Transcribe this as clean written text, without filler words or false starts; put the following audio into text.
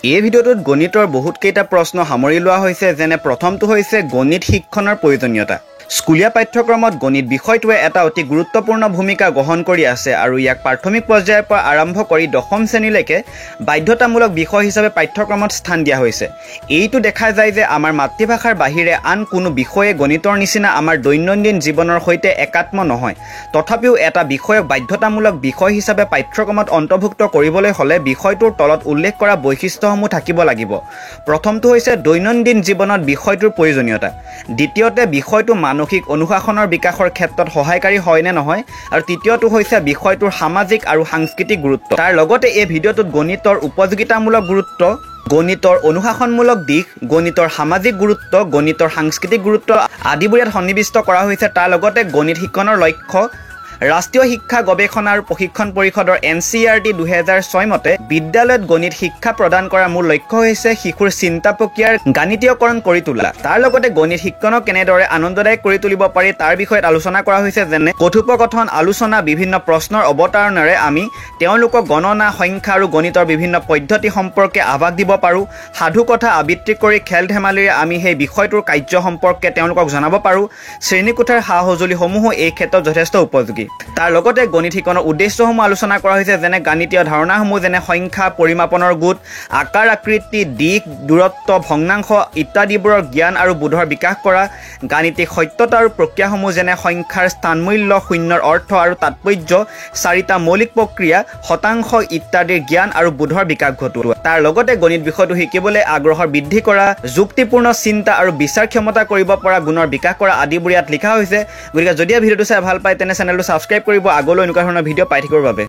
এই ভিডিওটোত গণিতৰ বহুত কেইটা প্ৰশ্ন সামৰি লোৱা হৈছে যেনে প্ৰথমটো হৈছে গণিত শিক্ষণৰ প্ৰয়োজনীয়তা স্কুলীয়া পাঠ্যক্ৰমত গণিত বিষয়টোৱে এটা অতি গুৰুত্বপূৰ্ণ ভূমিকা গ্ৰহণ কৰি আছে আৰু ইয়াক প্ৰাথমিক পৰ্যায়ৰ পৰা আৰম্ভ কৰি দশম শ্ৰেণীলৈকে বাধ্যতামূলক বিষয় হিচাপে পাঠ্যক্ৰমত স্থান দিয়া হৈছে এইটো দেখা যায় যে আমাৰ মাতৃভাষাৰ বাহিৰে আন কোনো বিষয়ে গণিতৰ নিচিনা আমাৰ দৈনন্দিন জীৱনৰ সৈতে একাত্ম নহয় তথাপিও এটা বিষয়ক বাধ্যতামূলক বিষয় হিচাপে পাঠ্যক্ৰমত অন্তৰ্ভুক্ত কৰিবলৈ হলে বিষয়টোৰ তলত উল্লেখ কৰা বৈশিষ্ট্যসমূহ থাকিব লাগিব প্ৰথমটো হৈছে দৈনন্দিন জীৱনত বিষয়টোৰ প্ৰয়োজনীয়তা দ্বিতীয়তে বিষয়টো মানসিক অনুশাসনৰ বিকাশৰ ক্ষেত্ৰত সহায়কাৰী হয় নে নহয় আৰু তৃতীয়টো হৈছে বিষয়টোৰ সামাজিক আৰু সাংস্কৃতিক গুৰুত্ব তাৰ লগতে এই ভিডিঅটোত গণিতৰ উপযোগিতামূলক গুৰুত্ব গণিতৰ অনুশাসনমূলক দিশ গণিতৰ সামাজিক গুৰুত্ব গণিতৰ সাংস্কৃতিক গুৰুত্ব আদিবোৰ ইয়াত সন্নিবিষ্ট কৰা হৈছে তাৰ লগতে গণিত শিক্ষণৰ লক্ষ্য ৰাষ্ট্ৰীয় শিক্ষা গৱেষণা আৰু প্ৰশিক্ষণ পৰিষদৰ NCERT 2006 মতে বিদ্যালয়ত গণিত শিক্ষা প্ৰদান কৰাৰ মূল লক্ষ্য হৈছে শিশুৰ চিন্তা প্ৰক্ৰিয়াৰ গাণিতীয়কৰণ কৰি তোলা তাৰ লগতে গণিত শিক্ষণক কেনেদৰে আনন্দদায়ক কৰি তুলিব পাৰি তাৰ বিষয়ত আলোচনা কৰা হৈছে যেনে কথোপকথন আলোচনা বিভিন্ন প্ৰশ্নৰ অৱতাৰণেৰে আমি তেওঁলোকক গণনা সংখ্যা আৰু গণিতৰ বিভিন্ন পদ্ধতি সম্পৰ্কে আভাস দিব পাৰো সাধু কথা আবৃত্তি কৰি খেল ধেমালিৰে আমি সেই বিষয়টোৰ কাৰ্য সম্পৰ্কে তেওঁলোকক জনাব পাৰো শ্ৰেণীকোঠাৰ সা-সঁজুলিসমূহ এই ক্ষেত্ৰত যথেষ্ট উপযোগী তাৰ লগতে গণিত শিক্ষণৰ উদ্দেশ্যসমূহ আলোচনা কৰা হৈছে যেনে গাণিতীয় ধাৰণাসমূহ যেনে সংখ্যা পৰিমাপনৰ গোট আকাৰ আকৃতি দিশ দূৰত্ব ভগ্নাংশ ইত্যাদিবোৰৰ জ্ঞান আৰু বোধৰ বিকাশ কৰা গাণিতিক সত্যতা আৰু প্ৰক্ৰিয়াসমূহ যেনে সংখ্যাৰ স্থানমূল্য শূন্যৰ অৰ্থ আৰু তাৎপৰ্য চাৰিটা মৌলিক প্ৰক্ৰিয়া শতাংশ ইত্যাদিৰ জ্ঞান আৰু বোধৰ বিকাশ ঘটোৱা তাৰ লগতে গণিত বিষয়টো শিকিবলৈ আগ্ৰহৰ বৃদ্ধি কৰা যুক্তিপূৰ্ণ চিন্তা আৰু বিচাৰ ক্ষমতা কৰিব পৰা গুণৰ বিকাশ কৰা আদিবোৰ ইয়াত লিখা হৈছে গতিকে যদি ভিডিঅ'টো চাই ভাল পায় তেনে চেনেলটো সাবস্ক্ৰাইব কৰিব আগলৈ এনেকুৱা ধৰণৰ ভিডিঅ' পাই থাকিবৰ বাবে